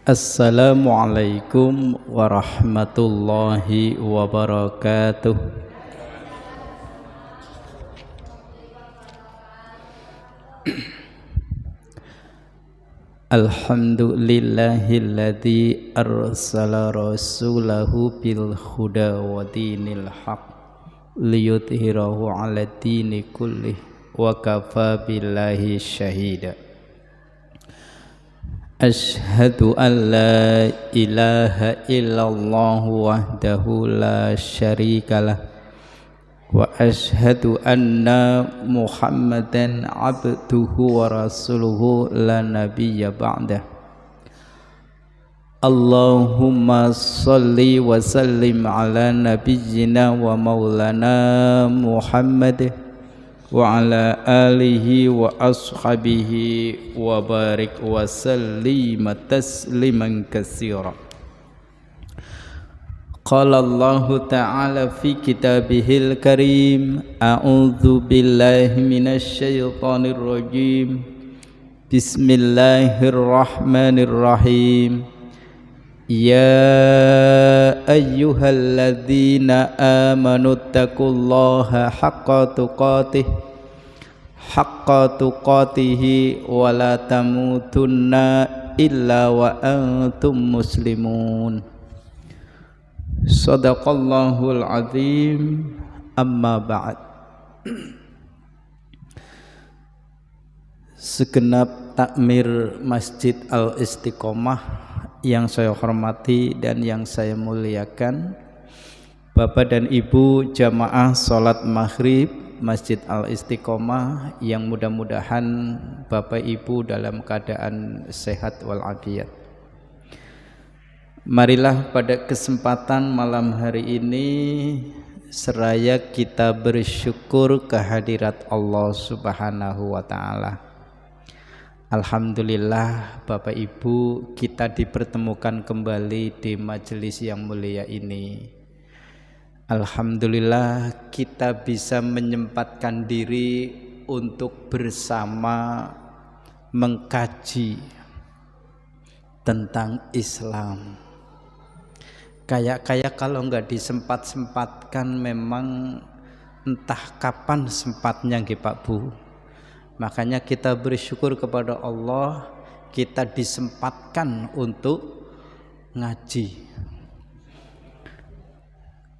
Assalamualaikum warahmatullahi wabarakatuh. Alhamdulillahilladzi arsala rasulahu bil huda wa dinil haq liyudhhirahu 'ala dini kullih wa kafa billahi syahida. Ashhadu an la ilaha illallah wahdahu la syarikalah wa ashhadu anna Muhammadan abduhu wa rasuluhu la nabiyya ba'dah. Allahumma salli wa sallim ala nabiyyina wa maulana Muhammad wa ala alihi wa ashabihi wa barik wa sallim tasliman katsira. Qala Allah ta'ala fi kitabihil karim, a'udzu billahi minasy syaithanir rajim. Bismillahirrahmanirrahim. Ya ayyuhalladzina amanu taqullaha haqqa tuqatihi wa la tamutunna illa wa antum muslimun. Shadaqallahul azim. Amma ba'd. Segenap takmir Masjid Al-Istiqomah yang saya hormati dan yang saya muliakan, Bapak dan Ibu jamaah sholat maghrib Masjid Al-Istiqomah, yang mudah-mudahan Bapak Ibu dalam keadaan sehat walafiat. Marilah pada kesempatan malam hari ini seraya kita bersyukur kehadirat Allah Subhanahu wa ta'ala. Alhamdulillah Bapak Ibu, kita dipertemukan kembali di majelis yang mulia ini. Alhamdulillah kita bisa menyempatkan diri untuk bersama mengkaji tentang Islam. Kayak kalau nggak disempat-sempatkan memang entah kapan sempatnya nggih Pak Bu. Makanya kita bersyukur kepada Allah, kita disempatkan untuk ngaji.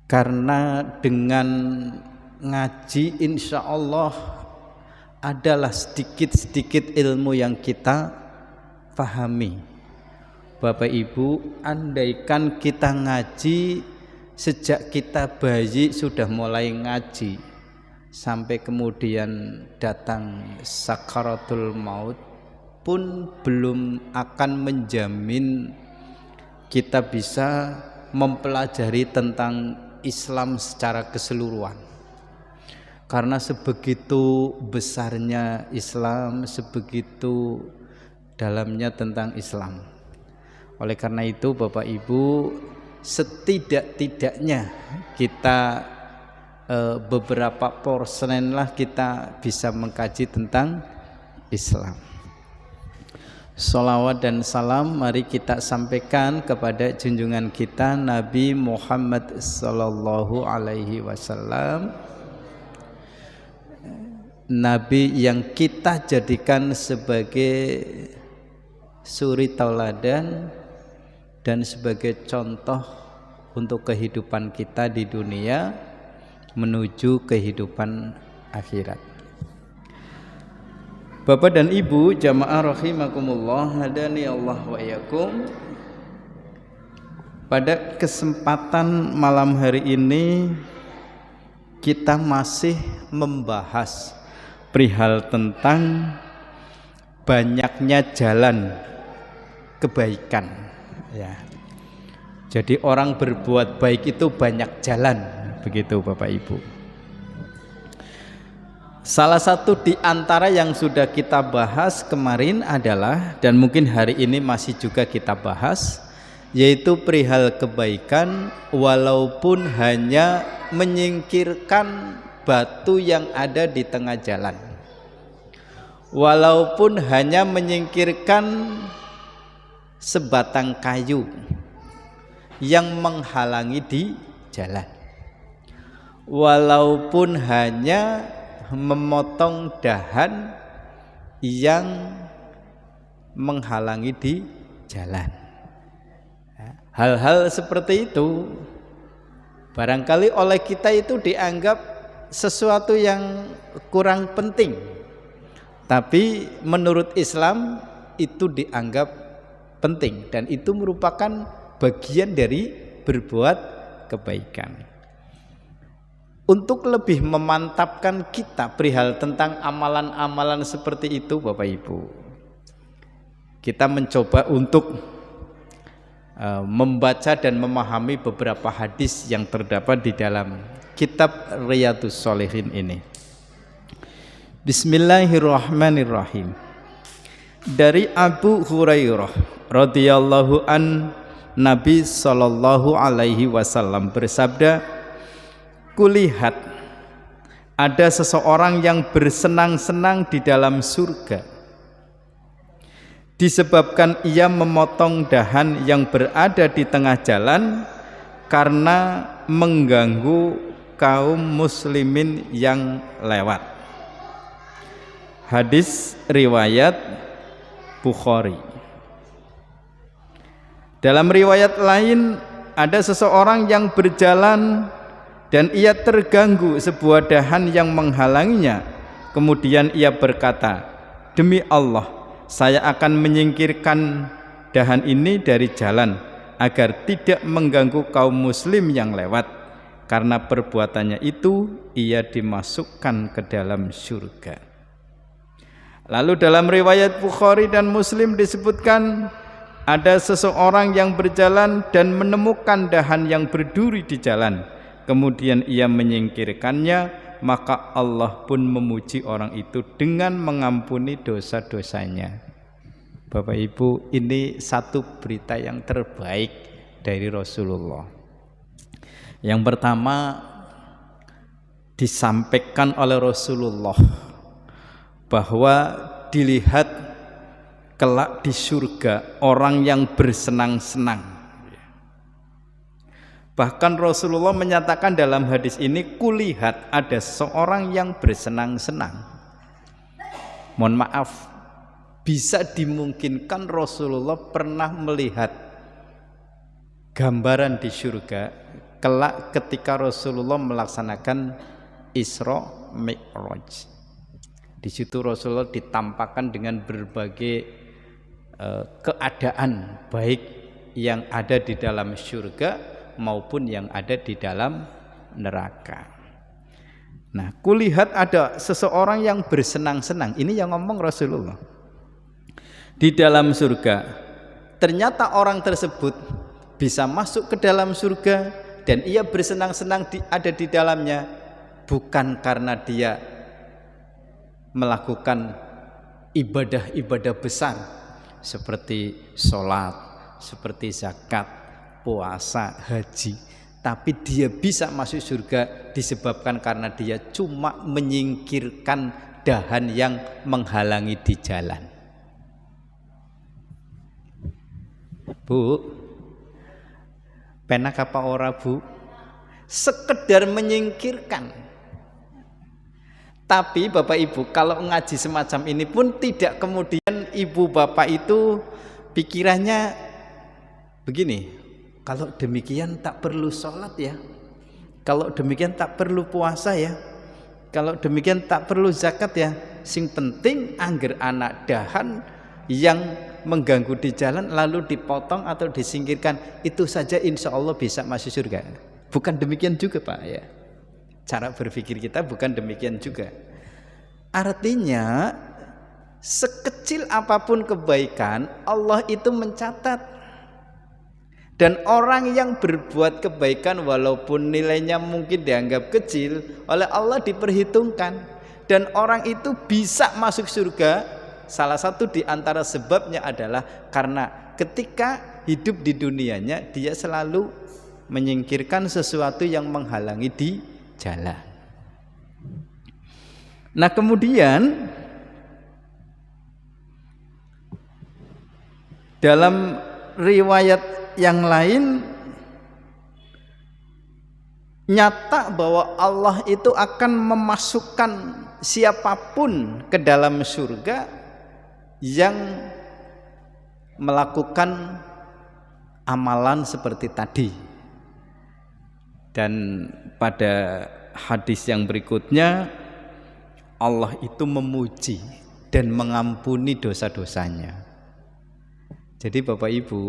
Karena dengan ngaji insya Allah adalah sedikit-sedikit ilmu yang kita pahami. Bapak Ibu, andaikan kita ngaji sejak kita bayi sudah mulai ngaji, sampai kemudian datang sakaratul maut pun belum akan menjamin kita bisa mempelajari tentang Islam secara keseluruhan. Karena sebegitu besarnya Islam, sebegitu dalamnya tentang Islam. Oleh karena itu Bapak Ibu, setidak-tidaknya kita beberapa porsen lah kita bisa mengkaji tentang Islam. Salawat dan salam mari kita sampaikan kepada junjungan kita Nabi Muhammad sallallahu alaihi wasallam, Nabi yang kita jadikan sebagai suri tauladan dan sebagai contoh untuk kehidupan kita di dunia menuju kehidupan akhirat. Bapak dan Ibu jamaah rahimakumullah, hadani Allah wa iyyakum. Pada kesempatan malam hari ini kita masih membahas perihal tentang banyaknya jalan kebaikan, ya. Jadi orang berbuat baik itu banyak jalan, begitu Bapak Ibu. Salah satu di antara yang sudah kita bahas kemarin adalah, dan mungkin hari ini masih juga kita bahas, yaitu perihal kebaikan walaupun hanya menyingkirkan batu yang ada di tengah jalan, walaupun hanya menyingkirkan sebatang kayu yang menghalangi di jalan, walaupun hanya memotong dahan yang menghalangi di jalan. Hal-hal seperti itu barangkali oleh kita itu dianggap sesuatu yang kurang penting, tapi menurut Islam itu dianggap penting dan itu merupakan bagian dari berbuat kebaikan. Untuk lebih memantapkan kita perihal tentang amalan-amalan seperti itu, Bapak Ibu, kita mencoba untuk membaca dan memahami beberapa hadis yang terdapat di dalam kitab Riyadhus Shalihin ini. Bismillahirrahmanirrahim. Dari Abu Hurairah radhiyallahu an, Nabi sallallahu alaihi wasallam bersabda, kulihat ada seseorang yang bersenang-senang di dalam surga disebabkan ia memotong dahan yang berada di tengah jalan karena mengganggu kaum muslimin yang lewat. Hadis riwayat Bukhari. Dalam riwayat lain ada seseorang yang berjalan dan ia terganggu sebuah dahan yang menghalanginya. Kemudian ia berkata, demi Allah, saya akan menyingkirkan dahan ini dari jalan agar tidak mengganggu kaum muslim yang lewat. Karena perbuatannya itu ia dimasukkan ke dalam surga. Lalu dalam riwayat Bukhari dan Muslim disebutkan ada seseorang yang berjalan dan menemukan dahan yang berduri di jalan. Kemudian ia menyingkirkannya, maka Allah pun memuji orang itu dengan mengampuni dosa-dosanya. Bapak Ibu, ini satu berita yang terbaik dari Rasulullah. Yang pertama disampaikan oleh Rasulullah bahwa dilihat kelak di surga orang yang bersenang-senang. Bahkan Rasulullah menyatakan dalam hadis ini, kulihat ada seorang yang bersenang-senang. Mohon maaf, bisa dimungkinkan Rasulullah pernah melihat gambaran di surga kelak ketika Rasulullah melaksanakan Isra Mi'raj. Di situ Rasulullah ditampakkan dengan berbagai keadaan baik yang ada di dalam surga maupun yang ada di dalam neraka. Nah, kulihat ada seseorang yang bersenang-senang. Ini yang ngomong Rasulullah. Di dalam surga. Ternyata orang tersebut bisa masuk ke dalam surga dan ia bersenang-senang ada di dalamnya bukan karena dia melakukan ibadah-ibadah besar seperti sholat, seperti zakat, puasa, haji, tapi dia bisa masuk surga disebabkan karena dia cuma menyingkirkan dahan yang menghalangi di jalan. Bu, penak apa ora bu? Sekedar menyingkirkan. Tapi Bapak Ibu, kalau ngaji semacam ini pun tidak kemudian ibu bapak itu pikirannya begini, kalau demikian tak perlu sholat ya, kalau demikian tak perlu puasa ya, kalau demikian tak perlu zakat ya, sing penting angger anak dahan yang mengganggu di jalan lalu dipotong atau disingkirkan, itu saja insya Allah bisa masuk surga. Bukan demikian juga Pak ya, cara berpikir kita bukan demikian juga. Artinya sekecil apapun kebaikan Allah itu mencatat, dan orang yang berbuat kebaikan walaupun nilainya mungkin dianggap kecil oleh Allah diperhitungkan, dan orang itu bisa masuk surga. Salah satu di antara sebabnya adalah karena ketika hidup di dunianya dia selalu menyingkirkan sesuatu yang menghalangi di jalan. Nah kemudian dalam riwayat yang lain nyata bahwa Allah itu akan memasukkan siapapun ke dalam surga yang melakukan amalan seperti tadi. Dan pada hadis yang berikutnya Allah itu memuji dan mengampuni dosa-dosanya. Jadi Bapak Ibu,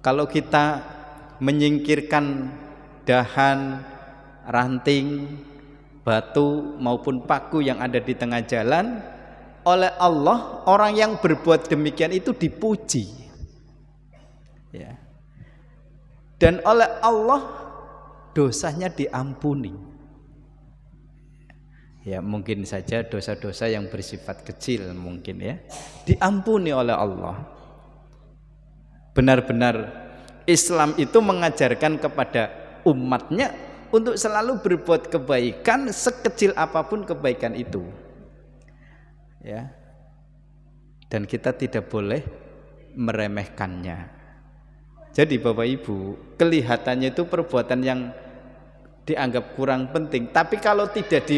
kalau kita menyingkirkan dahan, ranting, batu maupun paku yang ada di tengah jalan, oleh Allah orang yang berbuat demikian itu dipuji, ya. Dan oleh Allah dosanya diampuni. Ya, mungkin saja dosa-dosa yang bersifat kecil mungkin ya diampuni oleh Allah. Benar-benar Islam itu mengajarkan kepada umatnya untuk selalu berbuat kebaikan sekecil apapun kebaikan itu, ya. Dan kita tidak boleh meremehkannya. Jadi Bapak Ibu, kelihatannya itu perbuatan yang dianggap kurang penting, tapi kalau tidak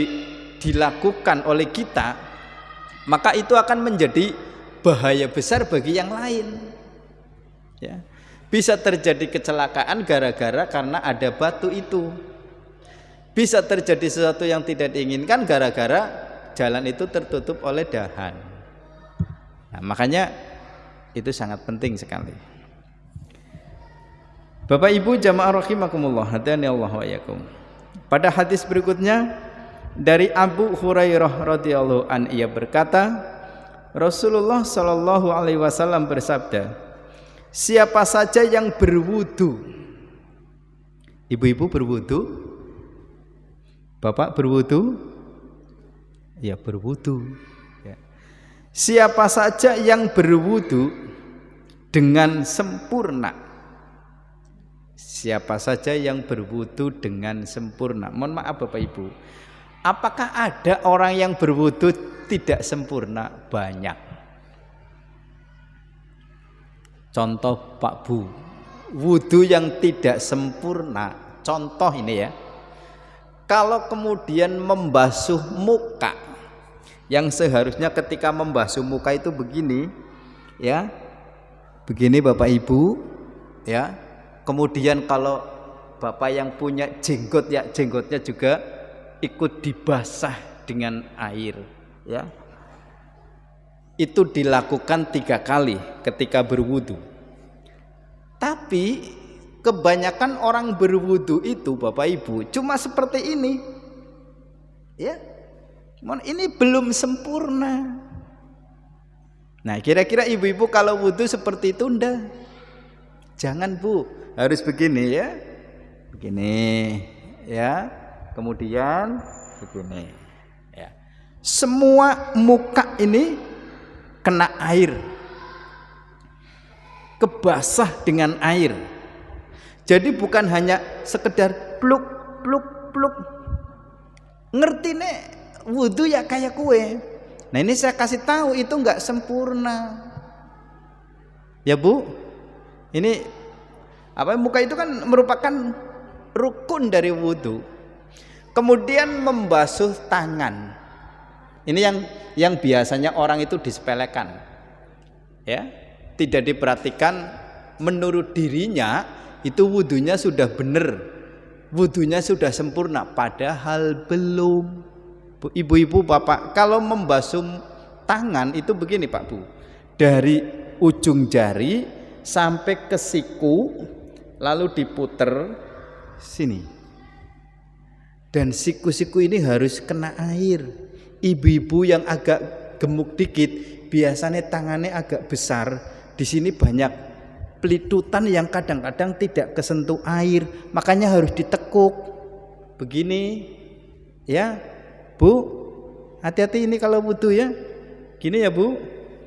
dilakukan oleh kita, maka itu akan menjadi bahaya besar bagi yang lain, ya. Bisa terjadi kecelakaan gara-gara karena ada batu itu. Bisa terjadi sesuatu yang tidak diinginkan gara-gara jalan itu tertutup oleh dahan. Nah, makanya itu sangat penting sekali. Bapak Ibu jamaah rahimakumullah, hadani Allah wa iyyakum. Pada hadis berikutnya dari Abu Hurairah radhiyallahu an, ia berkata, Rasulullah sallallahu alaihi wasallam bersabda, siapa saja yang berwudu, ibu-ibu berwudu, bapak berwudu, ya berwudu, ya. Siapa saja yang berwudu dengan sempurna, siapa saja yang berwudu dengan sempurna. Mohon maaf Bapak Ibu, apakah ada orang yang berwudu tidak sempurna? Banyak. Contoh Pak Bu, wudu yang tidak sempurna, contoh ini ya, kalau kemudian membasuh muka, yang seharusnya ketika membasuh muka itu begini, ya, begini Bapak Ibu, ya. Kemudian kalau Bapak yang punya jenggot, ya jenggotnya juga ikut dibasah dengan air, ya. Itu dilakukan 3 kali ketika berwudu. Tapi kebanyakan orang berwudu itu Bapak Ibu cuma seperti ini, ya. Ini belum sempurna. Nah, kira-kira ibu-ibu kalau wudu seperti itu enggak? Jangan Bu, harus begini ya, begini ya, kemudian begini ya. Semua muka ini kena air, kebasah dengan air. Jadi bukan hanya sekedar pluk pluk pluk. Ngerti nih wudu ya kayak kue. Nah ini saya kasih tahu itu enggak sempurna, ya Bu. Ini apa, muka itu kan merupakan rukun dari wudu. Kemudian membasuh tangan, ini yang biasanya orang itu disepelekan, ya, tidak diperhatikan. Menurut dirinya itu wudunya sudah benar, wudunya sudah sempurna, padahal belum. Ibu-ibu bapak, kalau membasuh tangan itu begini Pak Bu, dari ujung jari sampai ke siku, lalu diputer sini, dan siku-siku ini harus kena air. Ibu-ibu yang agak gemuk dikit, biasanya tangannya agak besar, di sini banyak pelitutan yang kadang-kadang tidak kesentuh air, makanya harus ditekuk begini, ya Bu. Hati-hati ini kalau wudu ya, gini ya Bu.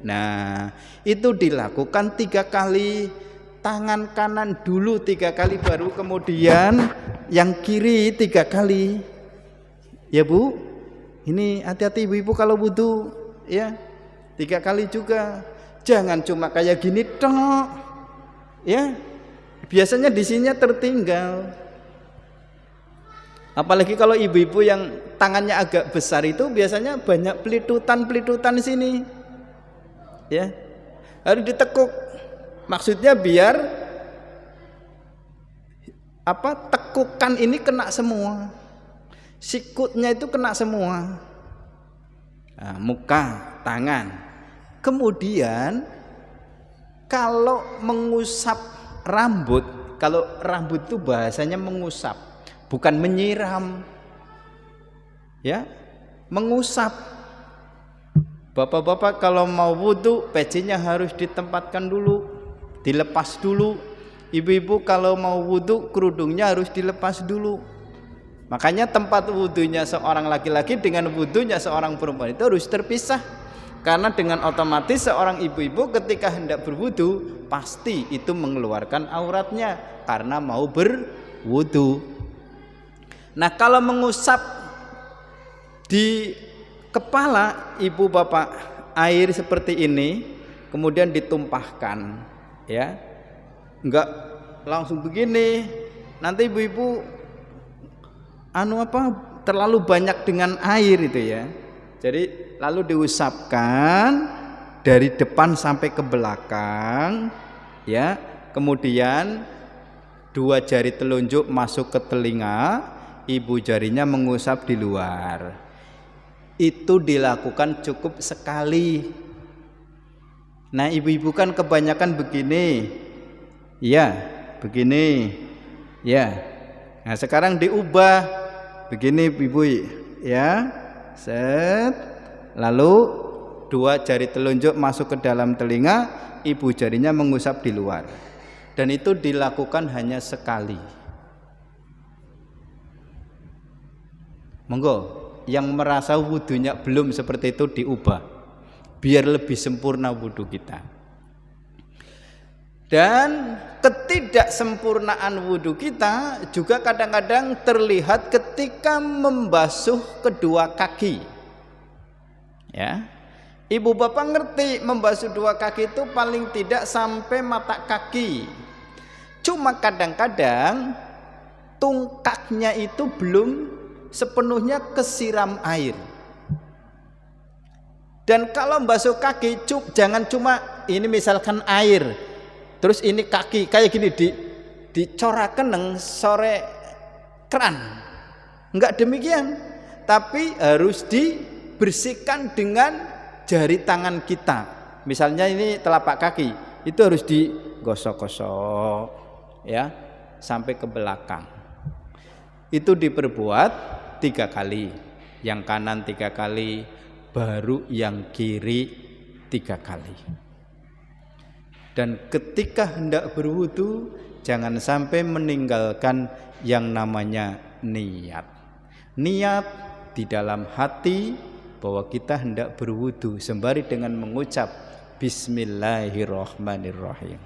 Nah itu dilakukan 3 kali. Tangan kanan dulu 3 kali, baru kemudian yang kiri 3 kali, ya Bu. Ini hati-hati ibu-ibu kalau wudu ya, 3 kali juga. Jangan cuma kayak gini tok, ya biasanya di sininya tertinggal. Apalagi kalau ibu-ibu yang tangannya agak besar itu biasanya banyak pelitutan sini. Ya. Harus ditekuk. Maksudnya biar tekukan ini kena semua. Sikutnya itu kena semua. Nah, muka, tangan. Kemudian kalau mengusap rambut, kalau rambut itu bahasanya mengusap, bukan menyiram, ya, mengusap. Bapak-bapak kalau mau wudhu, pecinya harus ditempatkan dulu, dilepas dulu. Ibu-ibu kalau mau wudhu, kerudungnya harus dilepas dulu. Makanya tempat wudhunya seorang laki-laki dengan wudhunya seorang perempuan itu harus terpisah. Karena dengan otomatis seorang ibu-ibu ketika hendak berwudhu pasti itu mengeluarkan auratnya karena mau berwudhu. Nah, kalau mengusap di kepala ibu bapak air seperti ini kemudian ditumpahkan, ya, enggak langsung begini, nanti ibu-ibu terlalu banyak dengan air itu ya. Jadi lalu diusapkan dari depan sampai ke belakang, ya, kemudian 2 jari telunjuk masuk ke telinga, ibu jarinya mengusap di luar. Itu dilakukan cukup sekali. Nah, ibu-ibu kan kebanyakan begini, ya, begini, ya. Nah, sekarang diubah begini, ibu, ya, set, lalu 2 jari telunjuk masuk ke dalam telinga, ibu jarinya mengusap di luar. Dan itu dilakukan hanya sekali. Monggo yang merasa wudhunya belum seperti itu diubah biar lebih sempurna wudhu kita. Dan ketidaksempurnaan wudhu kita juga kadang-kadang terlihat ketika membasuh kedua kaki, ya. Ibu bapak ngerti membasuh 2 kaki itu paling tidak sampai mata kaki. Cuma kadang-kadang tungkaknya itu belum sepenuhnya kesiram air. Dan kalau membasuh kaki jangan cuma ini misalkan air, terus ini kaki kayak gini dicorakan nang sore keran. Enggak demikian, tapi harus dibersihkan dengan jari tangan kita. Misalnya ini telapak kaki, itu harus digosok-gosok, ya, sampai ke belakang. Itu diperbuat 3 kali, yang kanan 3 kali, baru yang kiri 3 kali. Dan ketika hendak berwudu jangan sampai meninggalkan yang namanya niat. Niat di dalam hati bahwa kita hendak berwudu sembari dengan mengucap Bismillahirrahmanirrahim,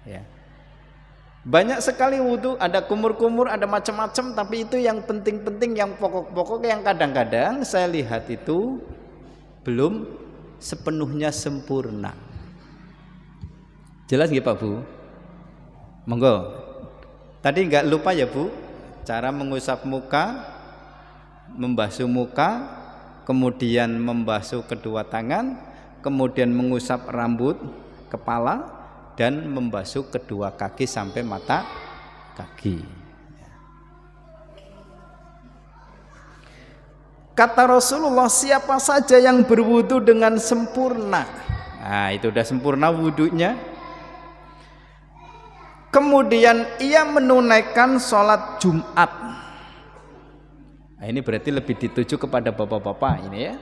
ya. Banyak sekali wudhu, ada kumur-kumur, ada macam-macam, tapi itu yang penting-penting, yang pokok-pokok yang kadang-kadang saya lihat itu belum sepenuhnya sempurna. Jelas nggih Pak Bu? Monggo. Tadi nggak lupa ya Bu, cara mengusap muka, membasuh muka, kemudian membasuh kedua tangan, kemudian mengusap rambut kepala, dan membasuh kedua kaki sampai mata kaki. Kata Rasulullah, siapa saja yang berwudu dengan sempurna, nah itu udah sempurna wudunya, kemudian ia menunaikan sholat Jumat. Nah, ini berarti lebih dituju kepada bapak-bapak ini ya.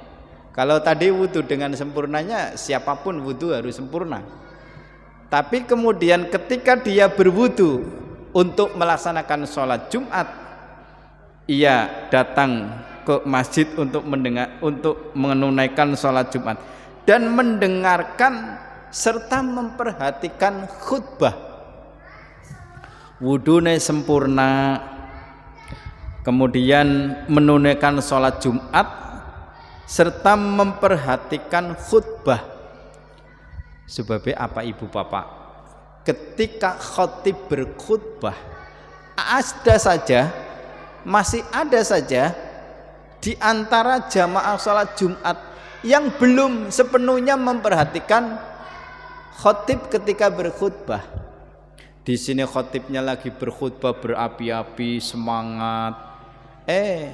Kalau tadi wudu dengan sempurnanya siapapun wudu harus sempurna. Tapi kemudian ketika dia berwudu untuk melaksanakan sholat Jumat, ia datang ke masjid untuk menunaikan sholat Jumat dan mendengarkan serta memperhatikan khutbah. Wudune sempurna, kemudian menunaikan sholat Jumat serta memperhatikan khutbah. Sebabnya apa ibu bapak? ketika khotib berkhutbah masih ada saja di antara jamaah sholat Jumat yang belum sepenuhnya memperhatikan khotib ketika berkhutbah. Di sini khotibnya lagi berkhutbah berapi-api, semangat.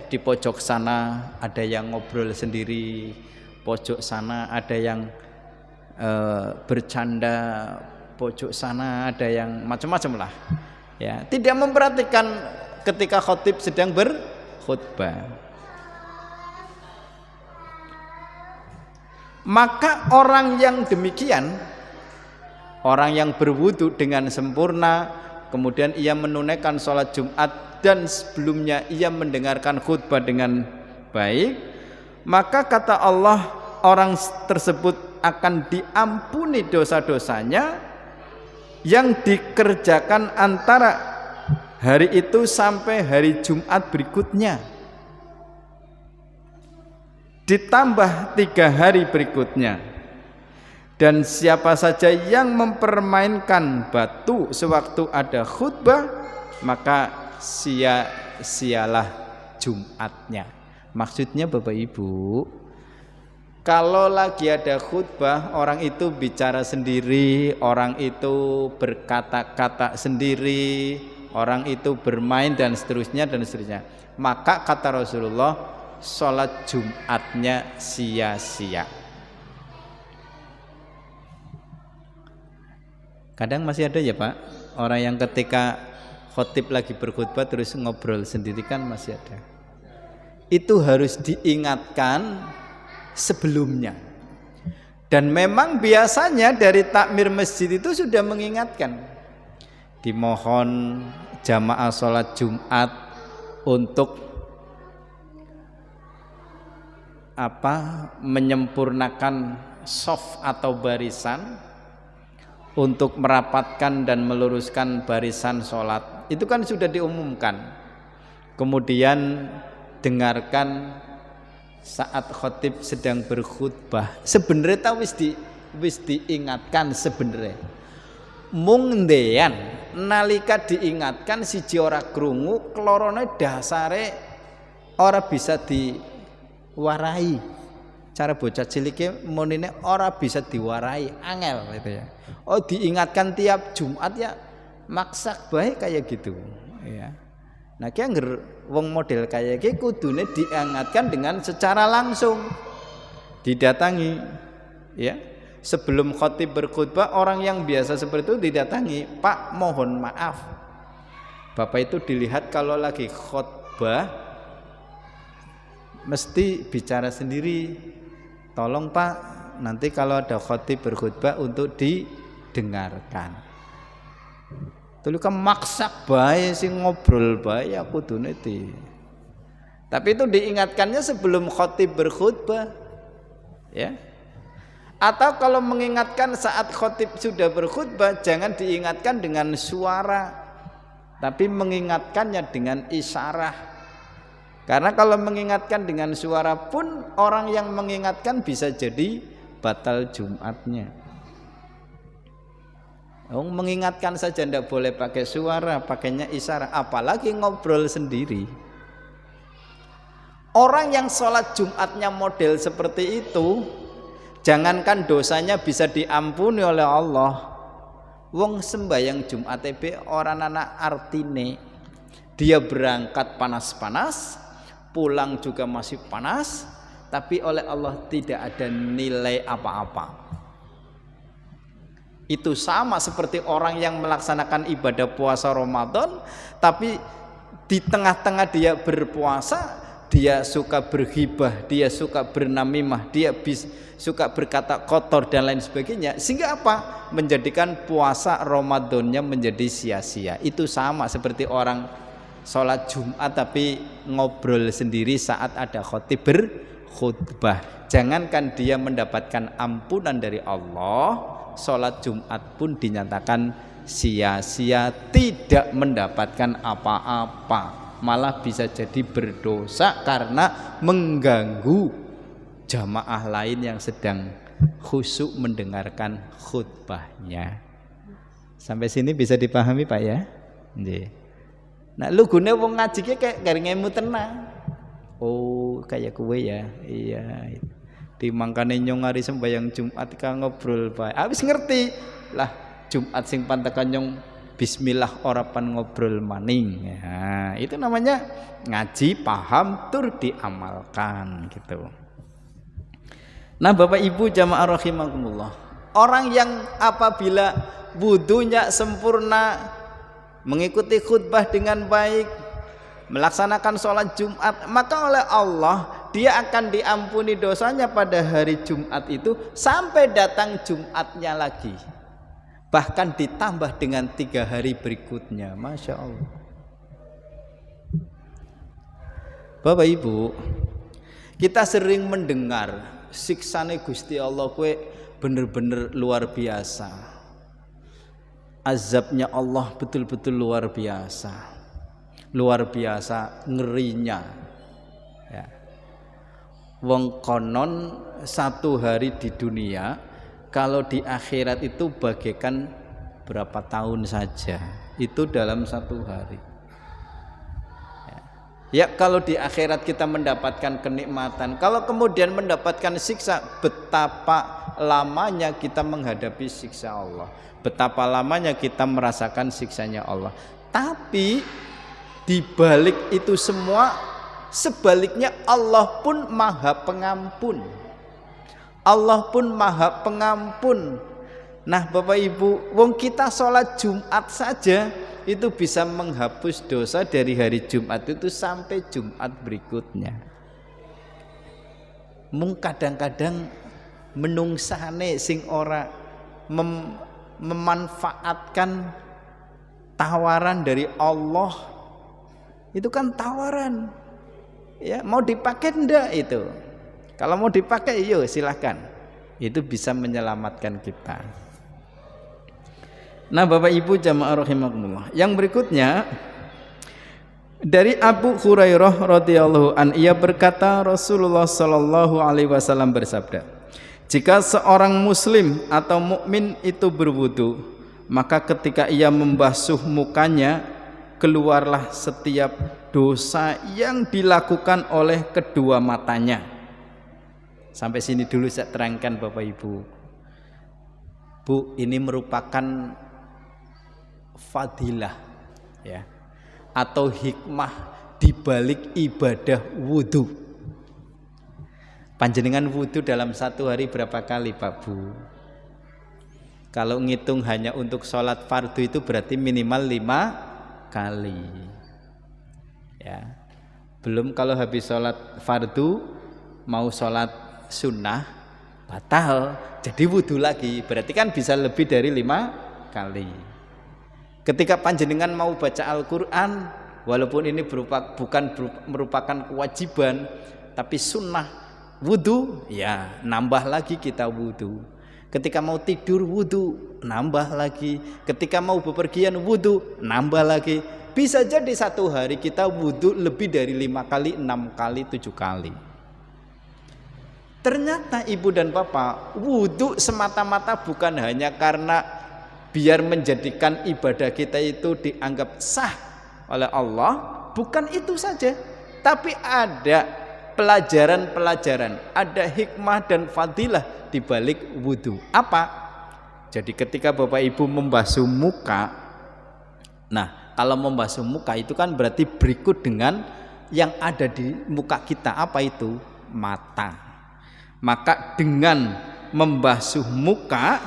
Di pojok sana ada yang ngobrol sendiri, pojok sana ada yang bercanda, pojok sana ada yang macam-macam lah. Ya, tidak memperhatikan ketika khotib sedang berkhutbah. Maka orang yang demikian, orang yang berwudu dengan sempurna, kemudian ia menunaikan sholat Jumat dan sebelumnya ia mendengarkan khutbah dengan baik, maka kata Allah, orang tersebut akan diampuni dosa-dosanya yang dikerjakan antara hari itu sampai hari Jumat berikutnya, ditambah 3 hari berikutnya. Dan siapa saja yang mempermainkan batu sewaktu ada khutbah, maka sia-sialah Jumatnya. Maksudnya Bapak Ibu, kalau lagi ada khutbah, orang itu bicara sendiri, orang itu berkata-kata sendiri, orang itu bermain dan seterusnya, maka kata Rasulullah, sholat Jumatnya sia-sia. Kadang masih ada ya Pak, orang yang ketika khotib lagi berkhutbah terus ngobrol sendiri, kan masih ada. Itu harus diingatkan sebelumnya. Dan memang biasanya dari takmir masjid itu sudah mengingatkan, dimohon jamaah sholat Jumat untuk menyempurnakan shaf atau barisan, untuk merapatkan dan meluruskan barisan sholat. Itu kan sudah diumumkan. Kemudian dengarkan saat khotib sedang berkhutbah. Sebenarnya wis diingatkan sebenarnya. Mung ndean nalika diingatkan siji ora krungu, klorone dasare ora bisa diwarai. Cara bocah cilik monine ora bisa diwarai, angel gitu ya. Oh, diingatkan tiap Jumat ya, maksak bae kayak gitu ya. Nah, ki angger wong model kayak iki kudune diingatkan dengan secara langsung. Didatangi ya. Sebelum khotib berkhutbah, orang yang biasa seperti itu didatangi, "Pak, mohon maaf. Bapak itu dilihat kalau lagi khutbah mesti bicara sendiri. Tolong Pak, nanti kalau ada khotib berkhutbah untuk didengarkan." Tulu kan maksak bae sing ngobrol bae ya kudune di. Tapi itu diingatkannya sebelum khotib berkhutbah. Ya. Atau kalau mengingatkan saat khotib sudah berkhutbah, jangan diingatkan dengan suara, tapi mengingatkannya dengan isyarah. Karena kalau mengingatkan dengan suara pun, orang yang mengingatkan bisa jadi batal Jumatnya. Mengingatkan saja tidak boleh pakai suara, pakainya isyarat, apalagi ngobrol sendiri. Orang yang sholat Jumatnya model seperti itu, jangankan dosanya bisa diampuni oleh Allah, wong sembayang Jumat orang anak artine, dia berangkat panas-panas, pulang juga masih panas, tapi oleh Allah tidak ada nilai apa-apa. Itu sama seperti orang yang melaksanakan ibadah puasa Ramadan, tapi di tengah-tengah dia berpuasa, dia suka berghibah, dia suka bernamimah, dia suka berkata kotor dan lain sebagainya, sehingga apa? Menjadikan puasa Ramadannya menjadi sia-sia. Itu sama seperti orang sholat Jumat tapi ngobrol sendiri saat ada khotib berkhutbah. Jangankan dia mendapatkan ampunan dari Allah, sholat Jumat pun dinyatakan sia-sia, tidak mendapatkan apa-apa, malah bisa jadi berdosa karena mengganggu jamaah lain yang sedang khusyuk mendengarkan khutbahnya. Sampai sini bisa dipahami Pak ya? Nggih. Nah, lugune wong ngaji ki kayak garingemu tenang. Oh, kayak kowe ya. Iya. Dimangkane nyong hari sembayang Jumat ka ngobrol bae. Wis ngerti. Lah, Jumat sing pantekan nyong bismillah ora pan ngobrol maning. Ya, itu namanya ngaji paham tur diamalkan gitu. Nah, Bapak Ibu jamaah rahimakumullah. Orang yang apabila wudunya sempurna, mengikuti khutbah dengan baik, melaksanakan sholat Jumat, maka oleh Allah dia akan diampuni dosanya pada hari Jumat itu sampai datang Jumatnya lagi, bahkan ditambah dengan 3 hari berikutnya. Masya Allah. Bapak Ibu, kita sering mendengar siksane Gusti Allah kue bener-bener luar biasa, azabnya Allah betul-betul luar biasa, ngerinya ya. Wong konon 1 hari di dunia, kalau di akhirat itu bagaikan berapa tahun saja, itu dalam 1 hari ya. Kalau di akhirat kita mendapatkan kenikmatan, kalau kemudian mendapatkan siksa, betapa lamanya kita menghadapi siksa Allah, betapa lamanya kita merasakan siksanya Allah. Tapi di balik itu semua, sebaliknya Allah pun Maha Pengampun. Allah pun Maha Pengampun. Nah, Bapak Ibu, wong kita sholat Jumat saja itu bisa menghapus dosa dari hari Jumat itu sampai Jumat berikutnya. Mung kadang-kadang menungsane sing ora memanfaatkan tawaran dari Allah. Itu kan tawaran ya, mau dipakai ndak itu? Kalau mau dipakai yuk silahkan, itu bisa menyelamatkan kita. Nah, Bapak Ibu jamaah rahimakumullah, yang berikutnya dari Abu Hurairah radhiyallahu an, ia berkata Rasulullah sallallahu alaihi wasallam bersabda, jika seorang muslim atau mukmin itu berwudu, maka ketika ia membasuh mukanya, keluarlah setiap dosa yang dilakukan oleh kedua matanya. Sampai sini dulu saya terangkan Bapak Ibu. Bu, ini merupakan fadilah ya, atau hikmah di balik ibadah wudu. Panjenengan wudu dalam 1 hari berapa kali Pak Bu? Kalau ngitung hanya untuk sholat fardu itu berarti minimal 5 kali ya. Belum kalau habis sholat fardu mau sholat sunnah batal, jadi wudu lagi, berarti kan bisa lebih dari 5 kali. Ketika panjenengan mau baca Al-Quran, walaupun ini bukan merupakan kewajiban, tapi sunnah wudu, ya nambah lagi kita wudu. Ketika mau tidur wudu, nambah lagi. Ketika mau bepergian wudu, nambah lagi. Bisa jadi 1 hari kita wudu lebih dari 5 kali, 6 kali, 7 kali. Ternyata Ibu dan Bapak, wudu semata-mata bukan hanya karena biar menjadikan ibadah kita itu dianggap sah oleh Allah, bukan itu saja, tapi ada pelajaran-pelajaran, ada hikmah dan fadilah di balik wudu. Apa? Jadi ketika Bapak Ibu membasuh muka, nah kalau membasuh muka itu kan berarti berikut dengan yang ada di muka kita, apa itu? Mata. Maka dengan membasuh muka,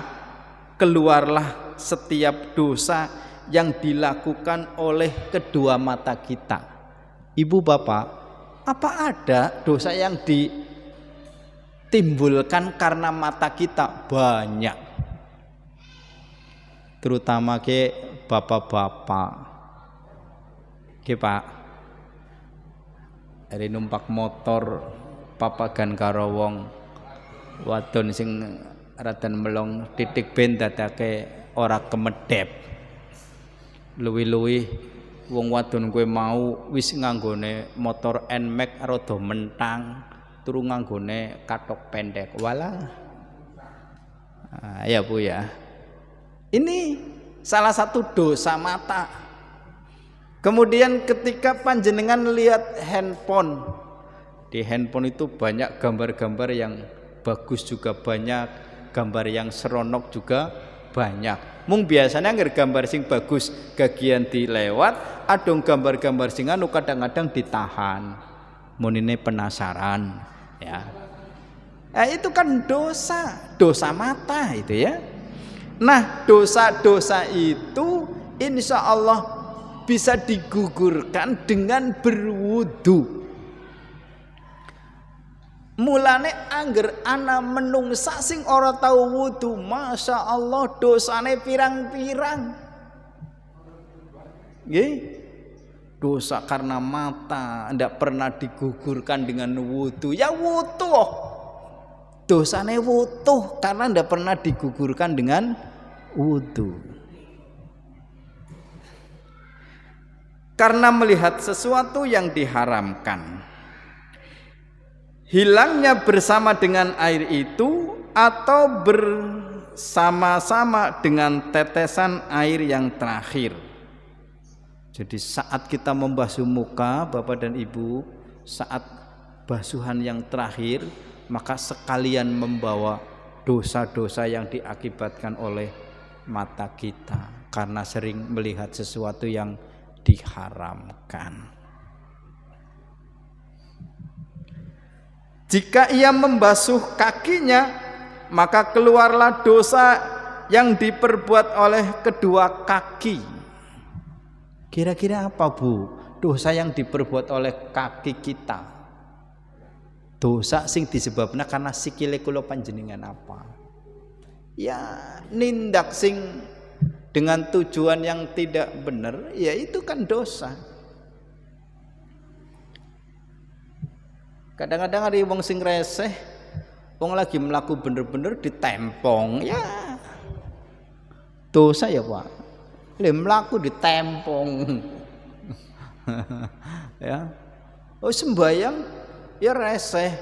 keluarlah setiap dosa yang dilakukan oleh kedua mata kita. Ibu bapak, apa ada dosa yang ditimbulkan karena mata kita? Banyak. Terutama ke bapak-bapak. Ke Pak, hari numpak motor papagan karo wong wadon sing radan melong titik ben dadake ora kemedhep. Luwi-luwi wong wadon kowe mau wis nganggone motor Nmax rada mentang, turu nganggone katok pendek. Walah. Ya Bu ya. Ini salah satu dosa mata. Kemudian ketika panjenengan lihat handphone, di handphone itu banyak gambar-gambar yang bagus juga banyak, gambar yang seronok juga banyak. Mung biasanya ngger gambar sing bagus gagian dilewat, adong gambar-gambar sing anu kadang-kadang ditahan. Munine penasaran, ya. Itu kan dosa mata itu ya. Nah, dosa-dosa itu insya Allah bisa digugurkan dengan berwudu. Mulane angger ana menungsa sing ora tau wudu, masya Allah dosane pirang-pirang. Nggih. Dosa karena mata ndak pernah digugurkan dengan wudu. Ya wudu. Dosane wudu karena ndak pernah digugurkan dengan wudu. Karena melihat sesuatu yang diharamkan. Hilangnya bersama dengan air itu atau bersama-sama dengan tetesan air yang terakhir. Jadi saat kita membasuh muka Bapak dan Ibu, saat basuhan yang terakhir, maka sekalian membawa dosa-dosa yang diakibatkan oleh mata kita karena sering melihat sesuatu yang diharamkan. Jika ia membasuh kakinya, maka keluarlah dosa yang diperbuat oleh kedua kaki. Kira-kira apa Bu? Dosa yang diperbuat oleh kaki kita. Dosa sing disebabna karena sikile kula panjenengan apa? Ya nindak sing dengan tujuan yang tidak benar, ya itu kan dosa. Kadang-kadang ada wong sing reseh, wong lagi melaku bener-bener ditempong, ya dosa ya Pak. Mlaku ditempong. Ya. Oh sembayang ya reseh.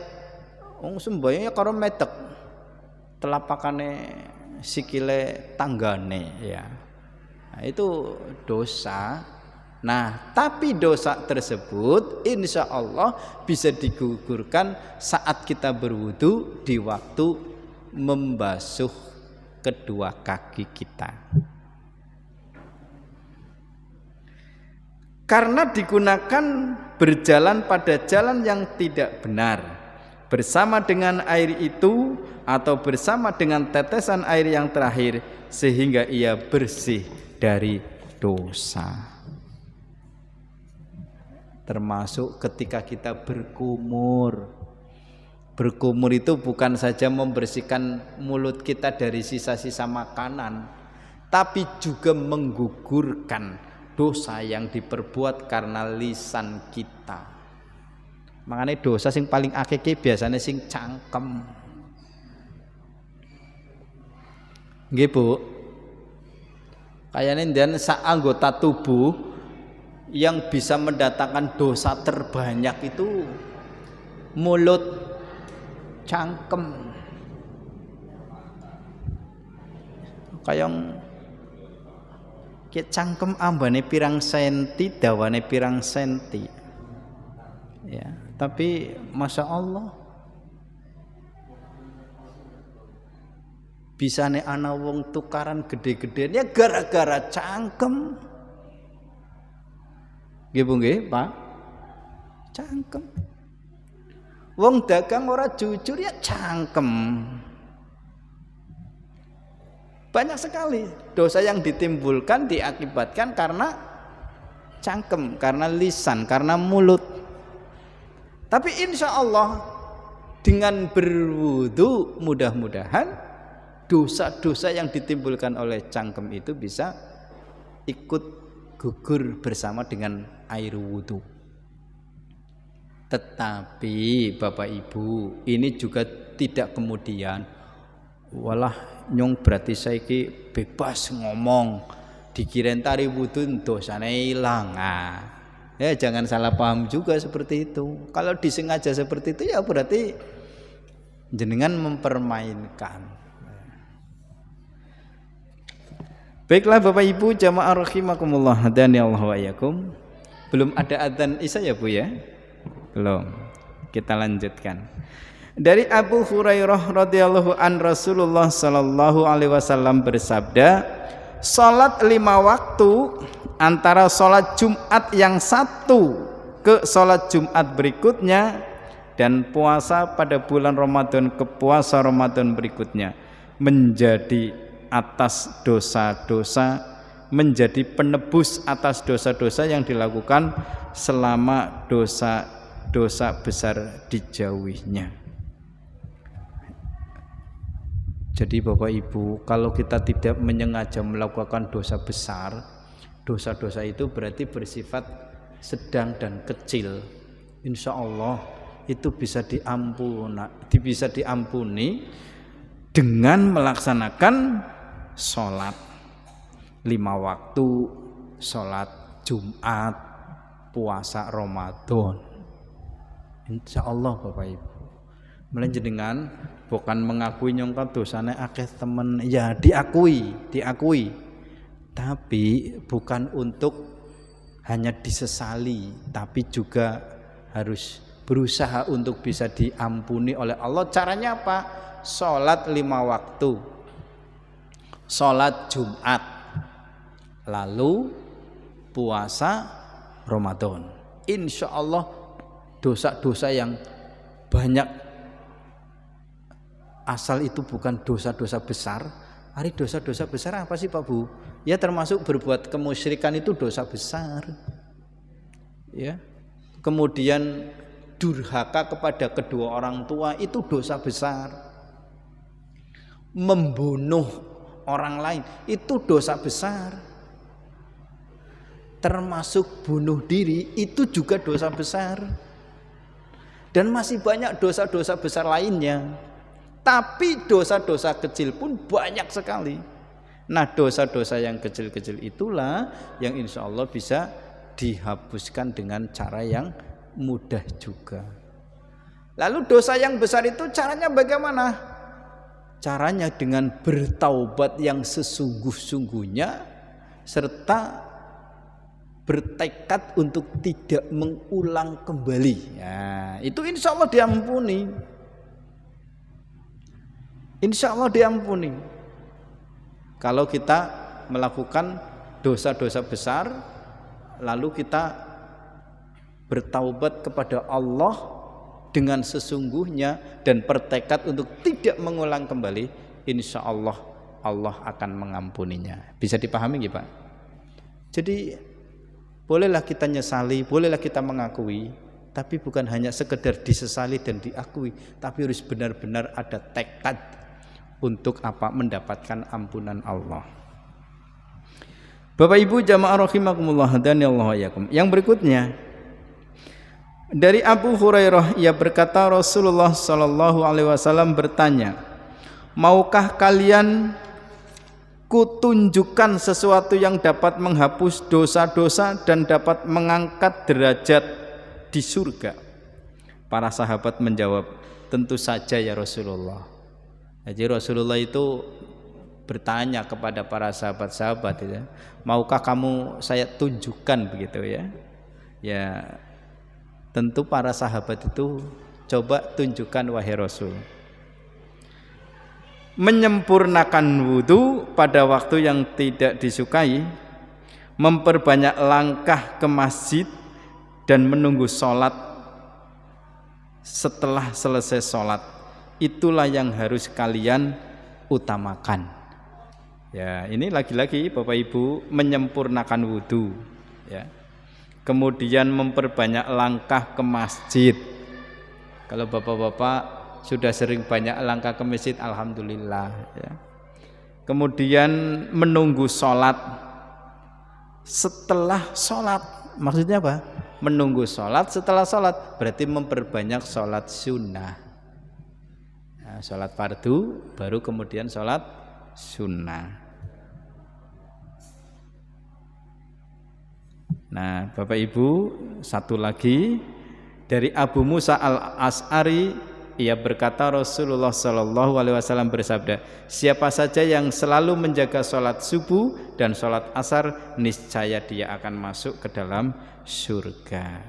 Wong sembayang ya karo medek telapakane sikile tanggane ya. Nah, itu dosa. Nah, tapi dosa tersebut insya Allah bisa digugurkan saat kita berwudu di waktu membasuh kedua kaki kita. Karena digunakan berjalan pada jalan yang tidak benar bersama dengan air itu atau bersama dengan tetesan air yang terakhir sehingga ia bersih dari dosa. Termasuk ketika kita berkumur. Berkumur itu bukan saja membersihkan mulut kita dari sisa-sisa makanan, tapi juga menggugurkan dosa yang diperbuat karena lisan kita. Makanya dosa sing paling akeh biasanya sing cangkem. Nggih Bu. Kayane ndan sak anggota tubuh yang bisa mendatangkan dosa terbanyak itu mulut, cangkem. Kayang cangkem ambane pirang senti, dawane pirang senti. Ya, tapi masya Allah bisane ana wong tukaran gede-gedean ya gara-gara cangkem. Nggih Bu nggih, Pak. Cangkem. Wong dagang ora jujur ya cangkem. Banyak sekali dosa yang ditimbulkan diakibatkan karena cangkem, karena lisan, karena mulut. Tapi insya Allah dengan berwudu mudah-mudahan dosa-dosa yang ditimbulkan oleh cangkem itu bisa ikut gugur bersama dengan air wudu. Tetapi Bapak Ibu, ini juga tidak kemudian walah nyong berarti saiki bebas ngomong dikirain tari wudu dosane ilang. Ya jangan salah paham juga seperti itu. Kalau disengaja seperti itu ya berarti jenengan mempermainkan. Baiklah Bapak Ibu jamaah rahimakumullah, hadani Allah wa iyyakum. Belum ada adzan Isya ya Bu ya? Belum. Kita lanjutkan. Dari Abu Hurairah radhiyallahu an, Rasulullah sallallahu alaihi wasallam bersabda, salat 5 waktu antara salat Jumat yang satu ke salat Jumat berikutnya dan puasa pada bulan Ramadan ke puasa Ramadan berikutnya menjadi atas dosa-dosa, menjadi penebus atas dosa-dosa yang dilakukan selama dosa-dosa besar dijauhinya. Jadi Bapak Ibu, kalau kita tidak menyengaja melakukan dosa besar, dosa-dosa itu berarti bersifat sedang dan kecil. Insya Allah itu bisa diampuni dengan melaksanakan sholat 5 waktu, sholat Jumat, puasa Ramadan. Insya Allah Bapak Ibu. Melanjutkan bukan mengakui nyongkot dosanya akeh temen, ya diakui, tapi bukan untuk hanya disesali, tapi juga harus berusaha untuk bisa diampuni oleh Allah. Caranya apa? Sholat 5 waktu, sholat Jumat, lalu puasa Ramadan. Insya Allah dosa-dosa yang banyak, asal itu bukan dosa-dosa besar. Hari dosa-dosa besar apa sih Pak Bu? Ya termasuk berbuat kemusyrikan itu dosa besar. Ya. Kemudian durhaka kepada kedua orang tua itu dosa besar. Membunuh orang lain itu dosa besar. Termasuk bunuh diri itu juga dosa besar. Dan masih banyak dosa-dosa besar lainnya. Tapi dosa-dosa kecil pun banyak sekali. Nah dosa-dosa yang kecil-kecil itulah yang insya Allah bisa dihapuskan dengan cara yang mudah juga. Lalu dosa yang besar itu caranya bagaimana? Caranya dengan bertaubat yang sesungguh-sungguhnya serta bertekad untuk tidak mengulang kembali. Ya, itu insya Allah diampuni. Insya Allah diampuni. Kalau kita melakukan dosa-dosa besar, lalu kita bertaubat kepada Allah dengan sesungguhnya dan bertekad untuk tidak mengulang kembali, insya Allah Allah akan mengampuninya. Bisa dipahami nggih Pak? Jadi bolehlah kita nyesali, bolehlah kita mengakui, tapi bukan hanya sekedar disesali dan diakui, tapi harus benar-benar ada tekad untuk apa? Mendapatkan ampunan Allah. Bapak Ibu jamaah rahimakumullah dan Allah yakum. Yang berikutnya dari Abu Hurairah, ia berkata Rasulullah sallallahu alaihi wasallam bertanya, maukah kalian kutunjukkan sesuatu yang dapat menghapus dosa-dosa dan dapat mengangkat derajat di surga? Para sahabat menjawab, tentu saja ya Rasulullah. Jadi Rasulullah itu bertanya kepada para sahabat-sahabat ya, maukah kamu saya tunjukkan begitu ya? Ya tentu para sahabat itu coba tunjukkan wahai Rasul. Menyempurnakan wudu pada waktu yang tidak disukai, memperbanyak langkah ke masjid dan menunggu sholat setelah selesai sholat. Itulah yang harus kalian utamakan. Ya, ini lagi-lagi Bapak Ibu menyempurnakan wudu ya. Kemudian memperbanyak langkah ke masjid. Kalau Bapak-bapak sudah sering banyak langkah ke masjid, alhamdulillah ya. Kemudian menunggu sholat. Setelah sholat, maksudnya apa? Menunggu sholat setelah sholat berarti memperbanyak sholat sunnah. Sholat fardu baru kemudian sholat sunnah. Nah Bapak Ibu, satu lagi dari Abu Musa al-As'ari ia berkata Rasulullah Shallallahu Alaihi Wasallam bersabda, siapa saja yang selalu menjaga sholat subuh dan sholat asar, niscaya dia akan masuk ke dalam surga.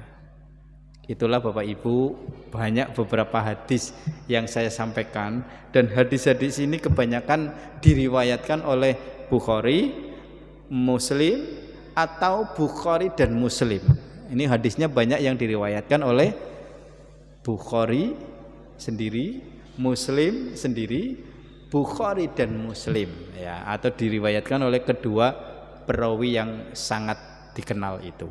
Itulah Bapak Ibu, banyak beberapa hadis yang saya sampaikan, dan hadis-hadis ini kebanyakan diriwayatkan oleh Bukhari, Muslim, atau Bukhari dan Muslim. Ini hadisnya banyak yang diriwayatkan oleh Bukhari sendiri, Muslim sendiri, Bukhari dan Muslim, ya, atau diriwayatkan oleh kedua perawi yang sangat dikenal itu.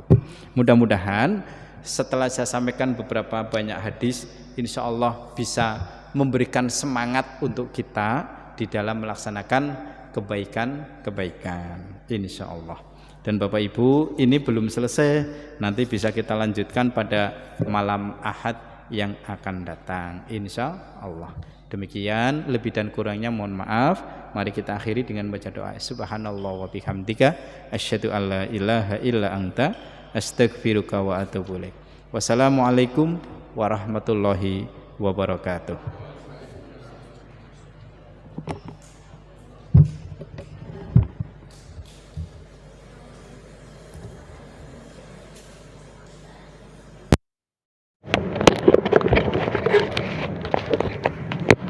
Mudah-mudahan setelah saya sampaikan beberapa banyak hadis, insya Allah bisa memberikan semangat untuk kita di dalam melaksanakan kebaikan-kebaikan, insya Allah. Dan Bapak Ibu, ini belum selesai, nanti bisa kita lanjutkan pada malam Ahad yang akan datang, insya Allah. Demikian, lebih dan kurangnya mohon maaf. Mari kita akhiri dengan baca doa. Subhanallah wa bihamdika asyhadu an la ilaha illa anta astaghfiruka wa atubu ilaik. Wassalamualaikum warahmatullahi wabarakatuh.